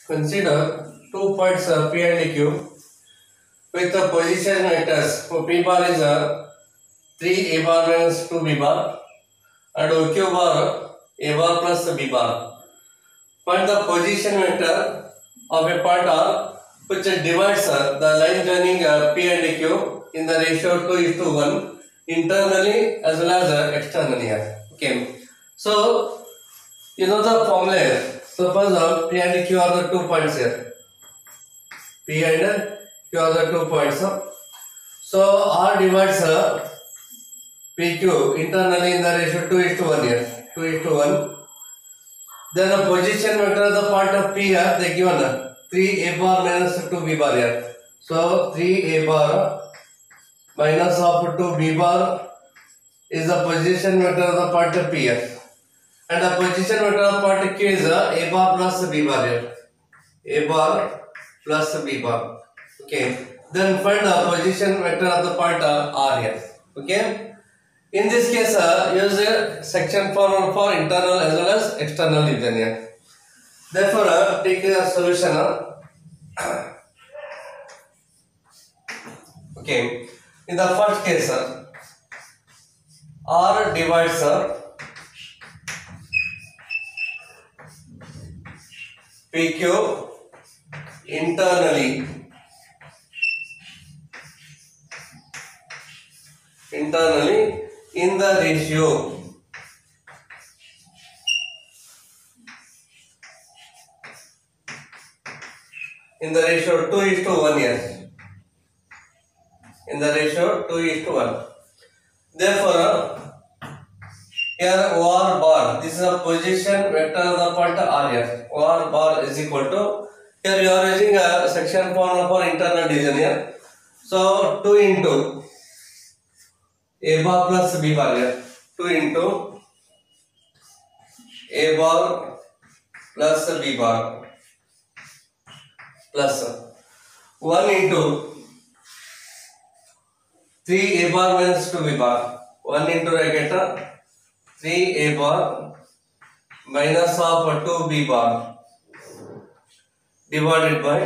Consider 2 points P and Q with the position vectors. For P bar is 3 A bar minus 2 B bar and Q bar A bar plus B bar. Find the position vector of a point R which divides the line joining P and Q in the ratio 2:1 internally as well as externally. Okay. So you know the formula here. Suppose P and Q are the 2 points here. P and Q are the 2 points. So R divides PQ internally in the ratio 2:1 here. 2:1. Then the position vector of the point of P here they given 3 A bar minus 2 B bar here. So 3 A bar minus of 2 B bar is the position vector of the point of P here. And the position vector of point Q is A bar plus B bar here. A bar plus B bar. Okay. Then find the position vector of the point R here. Okay. In this case, use a section formula for internal as well as external division here. Therefore, take a solution. Okay. In the first case, R divides PQ internally in the ratio in the ratio 2:1 here. In the ratio 2:1. Therefore, here OR bar, this is a position vector of the point R here. OR bar is equal to, here you are using a section formula for internal division here. So 2 into A bar plus B bar here. 2 into A bar plus B bar plus 1 into 3 A bar minus 2 B bar. 1 into bracket 3 A bar minus of 2 B bar divided by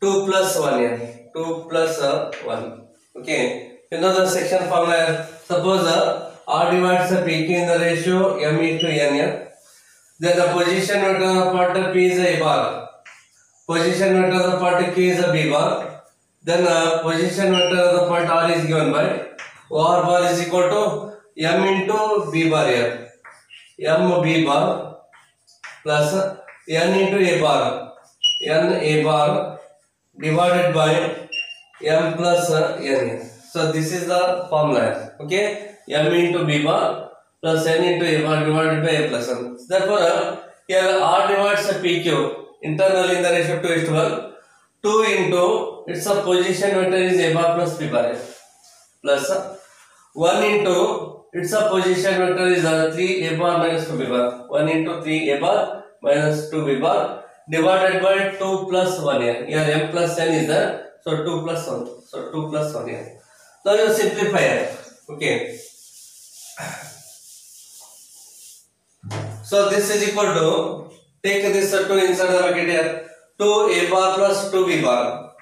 2 plus 1 here. 2 plus 1. Okay. You know the section formula. Suppose R divides PQ in the ratio M into N here. Then the position vector of the point P is A bar. Position vector of the point Q is a B bar. Then position vector of the point R is given by OR bar is equal to M into B bar here. M B bar plus N into A bar. N A bar divided by M plus N. So this is the formula. Okay. M into B bar plus N into A bar divided by A plus 1. Therefore, here R divides PQ internally in the ratio 2:1. 2 into its a position vector is A bar plus B bar plus 1 into its a position vector is 3 A bar minus 2 B bar. 1 into 3 A bar minus 2 B bar divided by 2 plus 1 here. Here M plus N is there. So 2 plus 1. So 2 plus 1 here. Now you simplify it. Okay. So this is equal to, take this 2 inside the bracket here. 2 A bar plus 2 B bar.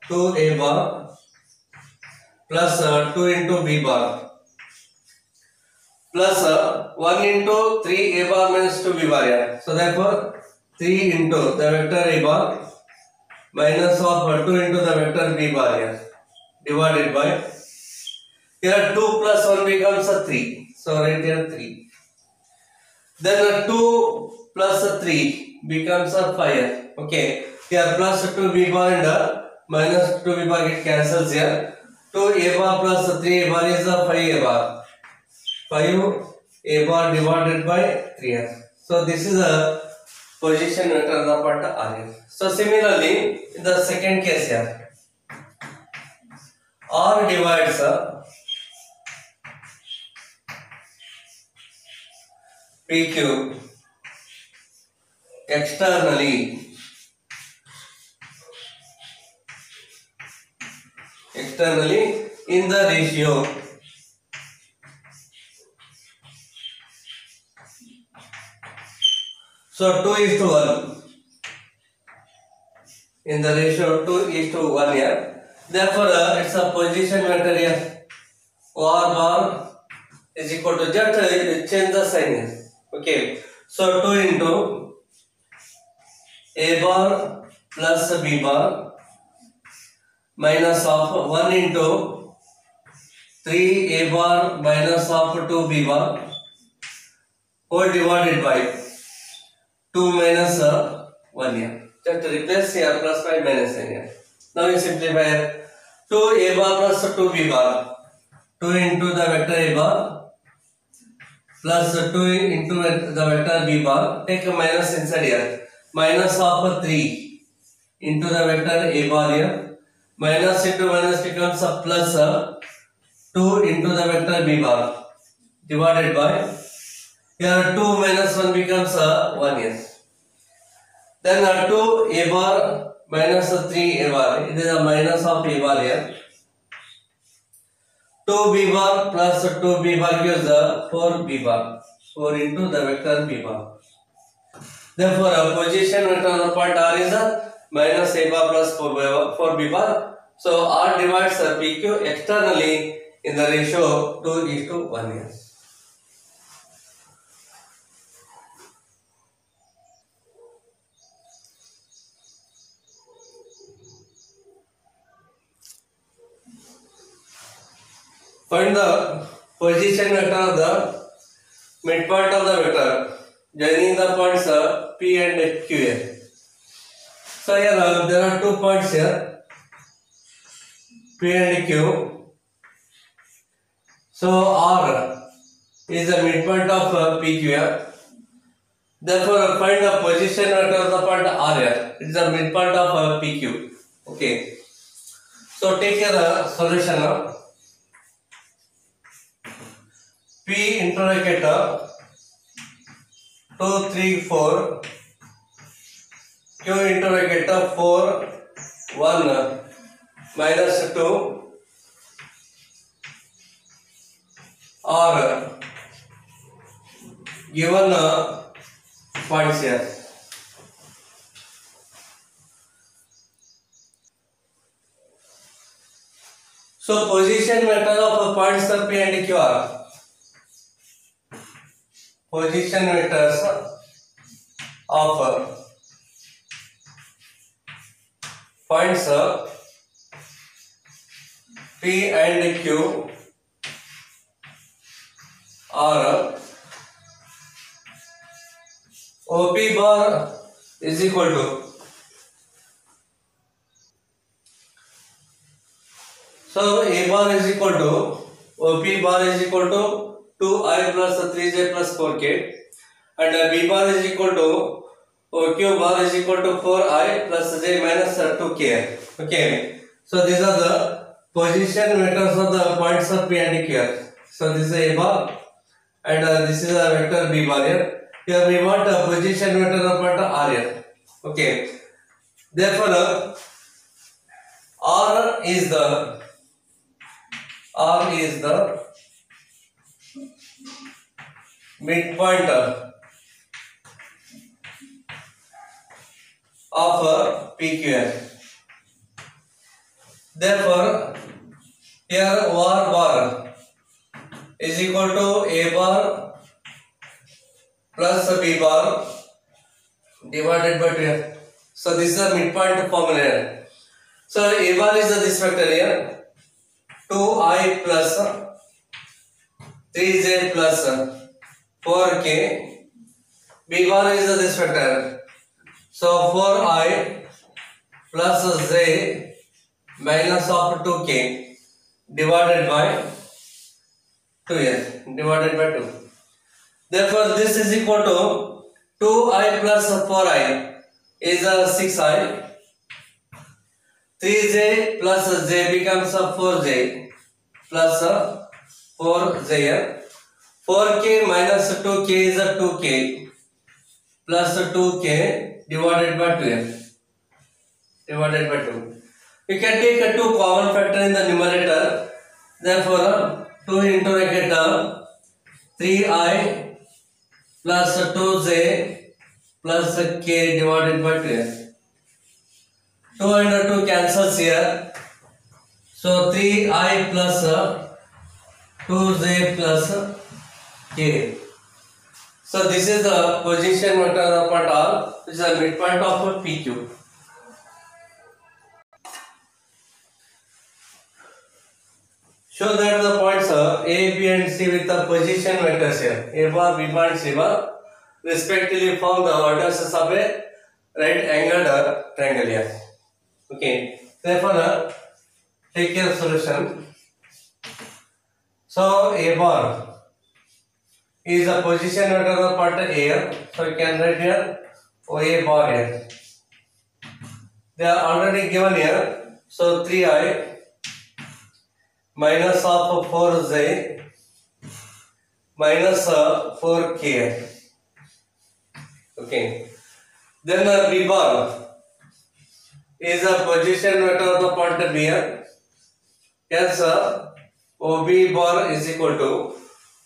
2 A bar plus 2 into B bar plus 1 into 3 A bar minus 2 B bar here. So therefore 3 into the vector A bar minus of 2 into the vector B bar here divided by, here 2 plus 1 becomes 3. So right here 3. Then 2 plus 3 becomes 5. Okay. Here plus 2 B bar and minus 2 B bar get cancels here. 2 A bar plus 3 A bar is 5 A bar. 5 A bar divided by 3. So this is a position vector of the point R. So similarly, in the second case here, R divides PQ externally in the ratio so 2:1. in the ratio 2:1 here. Therefore, it's a position vector here. OR bar is equal to just change the sign here. Okay. So 2 into A bar plus B bar minus of 1 into 3 A bar minus of 2 B bar whole divided by 2 minus 1 here. Just replace here plus by minus here. Now you simplify 2 A bar plus 2 B bar. 2 into the vector A bar plus 2 into the vector B bar. Take a minus inside here. Minus of 3 into the vector A bar here. Minus into minus becomes a plus 2 into the vector B bar divided by here 2 minus 1 becomes 1 here. Then 2 A bar minus 3 A bar. It is a minus of A bar here. 2 B bar plus 2 B bar gives 4 B bar. 4 into the vector B bar. Therefore, position vector of the point R is minus A bar plus 4 B bar. So, R divides PQ externally in the ratio 2:1 here. Find the position vector of the midpoint of the vector joining the points P and Q here. So here there are 2 points here, P and Q. So R is the midpoint of PQ here. Therefore, find the position vector of the point R here. It is the midpoint of PQ. Okay. So take the solution now. P interrogator 2, 3, 4. Q interrogator 4, 1, minus 2. Or given points here. So position vector of points P and Q are position vectors of points P and Q are OP bar is equal to, so A bar is equal to, OP bar is equal to 2I plus 3J plus 4K, and B bar is equal to OQ bar is equal to 4I plus J minus 2K. Okay, so these are the position vectors of the points of P and Q. So this is A bar and this is a vector B bar here. Here we want a position vector of point R here. Okay, therefore R is the midpoint of PQ. Therefore, here OR bar is equal to A bar plus B bar divided by 2. So this is the midpoint formula here. So A bar is this vector here, 2I plus 3J plus 4K. B bar is this vector, so 4I plus J minus of 2K divided by 2 here, divided by 2. Therefore, this is equal to 2I plus 4I is 6I. 3J plus J becomes 4J plus 4J here. 4K minus 2K is 2K plus 2K divided by 2 here. Divided by 2. We can take a 2 common factor in the numerator. Therefore, 2 into bracket 3I plus 2J plus K divided by 2. 2 and 2 cancels here. So 3i plus 2j plus k. So this is the position vector of part R, which is the midpoint of PQ. Show that the points A, B and C with the position vectors here. A bar, B bar and C bar respectively form the vertices of a right angled triangle here. Okay. Therefore, take your solution. So A bar is a position vector of part A. So you can write here OA bar here. They are already given here. So 3i minus of 4j minus 4k. Okay. Then B bar is a position vector of the point B. Hence OB bar is equal to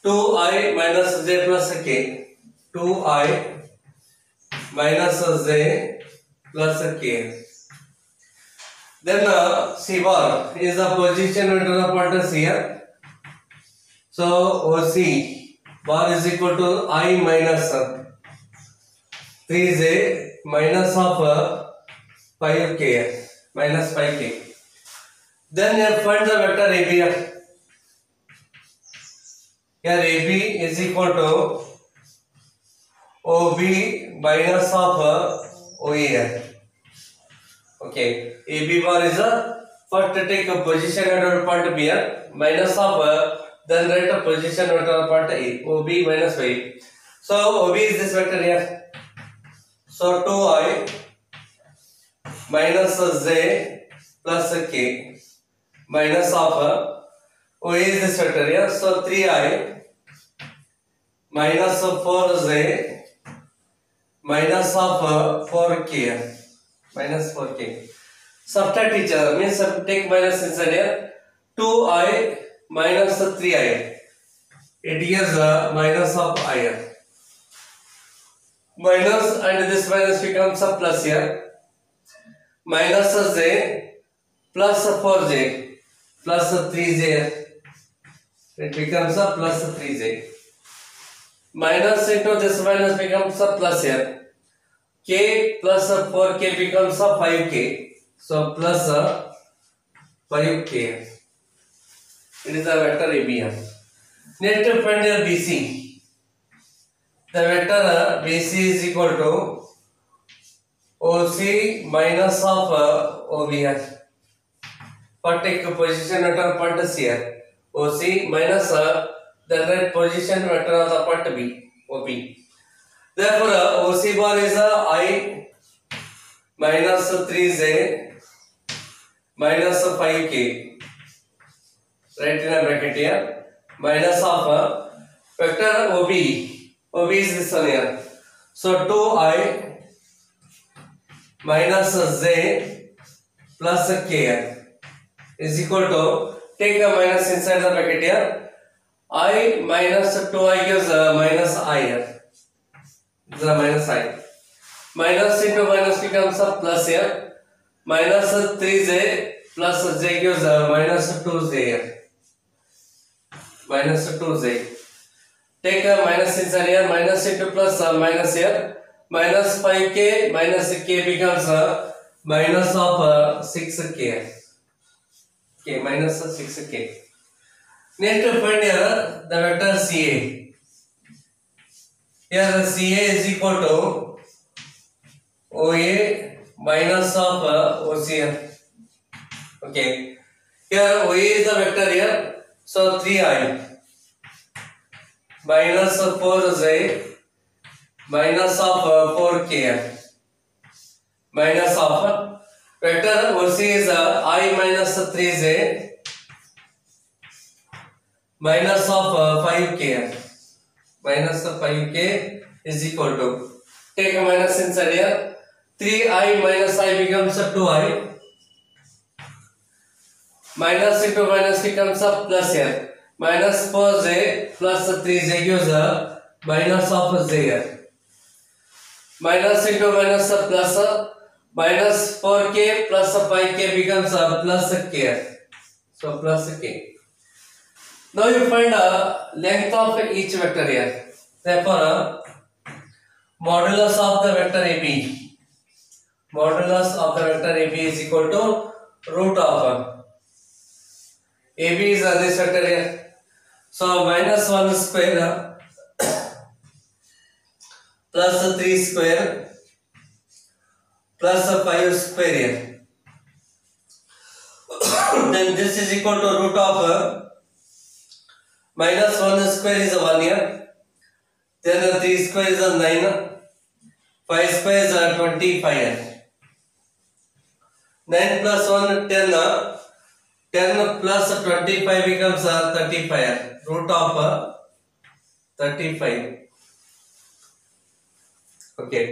2i minus j plus k. 2i minus j plus k. Then C bar is the position vector of point C here. So OC bar is equal to I minus 3j minus of 5k minus 5k. Then find the vector AB here. Here AB is equal to OB minus of OE here. Okay, AB bar is a first take a position vector point B here minus of then write a position vector point A. OB minus Y. So OB is this vector here. So 2i minus j plus k minus of OA is this vector here. So 3i minus 4j minus of 4k minus 4k. Subtract each other means take minus inside here. 2i minus 3i. It gives minus of I here. Minus and this minus becomes a plus here. Minus j plus 4j plus 3j. It becomes a plus 3j. Minus into this minus becomes a plus here. K plus 4k becomes a 5k. So plus 5k. It is a vector AB here. Next to find your BC. The vector BC is equal to OC minus of OB here. For take position vector point C here. OC minus the right position vector of the point B. OB. Therefore, OC bar is I minus 3j minus 5k. Right in a bracket here. Minus of vector OB. OB is this one here. So 2i minus j plus k is equal to, take a minus inside the bracket here. I minus 2i gives minus I here. This is a minus I. Minus into minus becomes a plus here. Minus 3j plus j gives minus 2j here. Minus 2j. Take a minus inside here. Minus into plus minus here. Minus 5k minus k becomes minus of 6k. Okay, minus 6k. Next to find here the vector CA. Here the CA is equal to OA minus of OC. Okay. Here OA is the vector here. So 3i minus 4j minus of 4k minus of vector OC is I minus 3j minus of 5k. Minus of 5k is equal to, take a minus inside here. 3i minus I becomes 2i. Minus into minus becomes a plus here. Minus 4j plus 3j gives minus of j here. Minus into minus plus minus 4k plus 5k becomes plus k. So plus k. Now you find length of each vector here. Therefore, modulus of the vector AB, modulus of the vector AB is equal to root of AB is this vector here. So minus 1 square plus 3 square plus 5 square here. Then this is equal to root of minus 1 square is 1 here. Then 3 square is 9. 5 square is 25 here. 9 plus 1 10. 10 plus 25 becomes 35 here. Root of 35. Okay.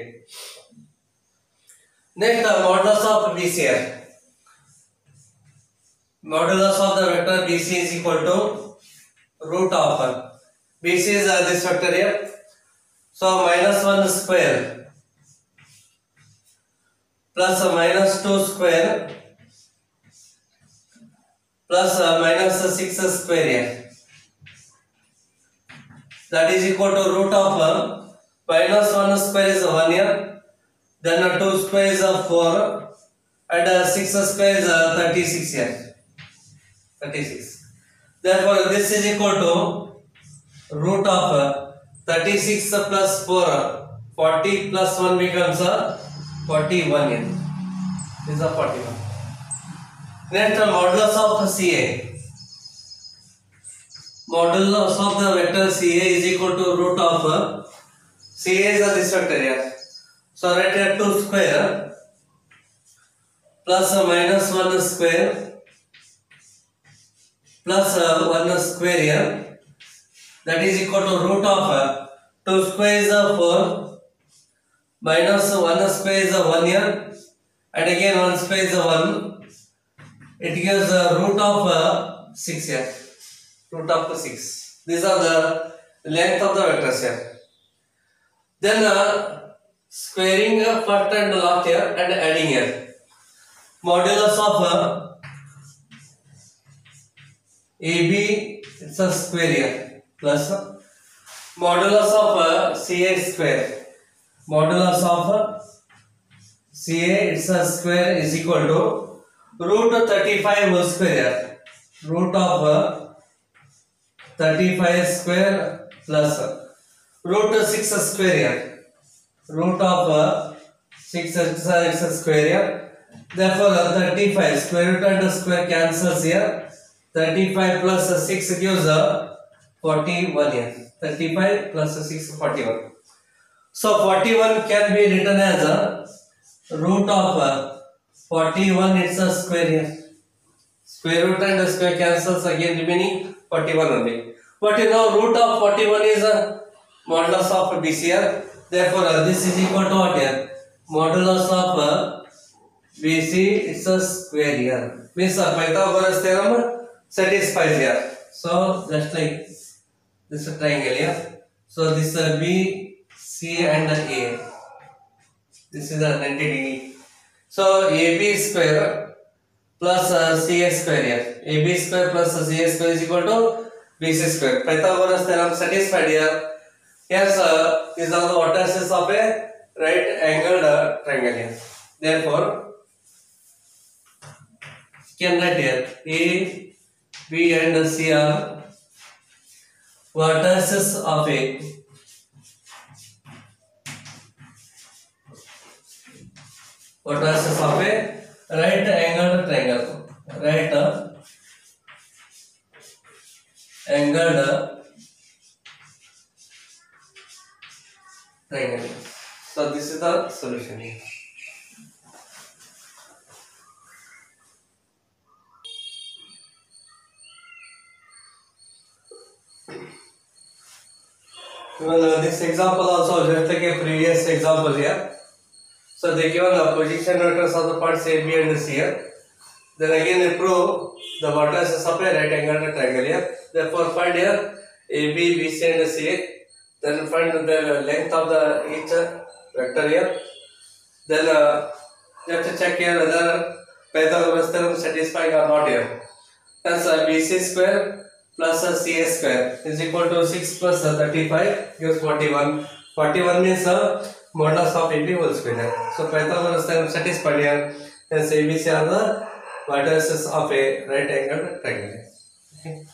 Next, modulus of BC here. Modulus of the vector BC is equal to root of BC is this vector here. So minus 1 square plus minus 2 square plus minus 6 square here. That is equal to root of minus 1 square is 1 here. Then 2 square is 4 and 6 square is 36 here. 36. Therefore, this is equal to root of 36 plus 4. 40 plus 1 becomes 41 here. This is 41. Next, modulus of CA. Modulus of the vector CA is equal to root of CA is this vector here. So write here 2 square plus minus 1 square plus 1 square here. That is equal to root of 2 square is 4 minus 1 square is 1 here and again 1 square is 1. It gives root of 6 here. Root of 6. These are the length of the vectors here. Then squaring first and last here and adding here. Modulus of AB, it's a square here, plus modulus of CA square. Modulus of CA, it's a square, is equal to root 35 whole square here. Root of 35 square plus root 6 square here. Root of 6 square here. Therefore, 35 square root and square cancels here. 35 plus 6 gives 41 here. 35 plus 6 41. So 41 can be written as a root of 41. It's a square here. Square root and square cancels, again remaining 41 only. But you know root of 41 is a modulus of BC here. Therefore, this is equal to what here? Modulus of BC, it's a square here. Means Pythagoras theorem satisfies here. So just like this triangle here. So this B, C and A. This is a 90 degree. So AB square plus CA square here. AB square plus CA square is equal to BC square. Pythagoras theorem satisfied here. Yes, these are the vertices of a right angled triangle here. Therefore, can write here A, B and C are vertices of a right angled triangle. Right angled triangle. So this is the solution here. Well, this example also just like a previous example here. So they given the position vectors of the points A, B and C here. Then again they prove the vertices of a right angled triangle here. Therefore find here A, B, B, C and C. Then find the length of the each vector here. Then You have to check here whether Pythagoras theorem satisfying or not here. Hence BC square plus CA square is equal to 6 plus 35 gives 41. 41 means modulus of AB whole square. So Pythagoras theorem satisfied here. Hence ABC are the vertices of a right angled triangle. Okay.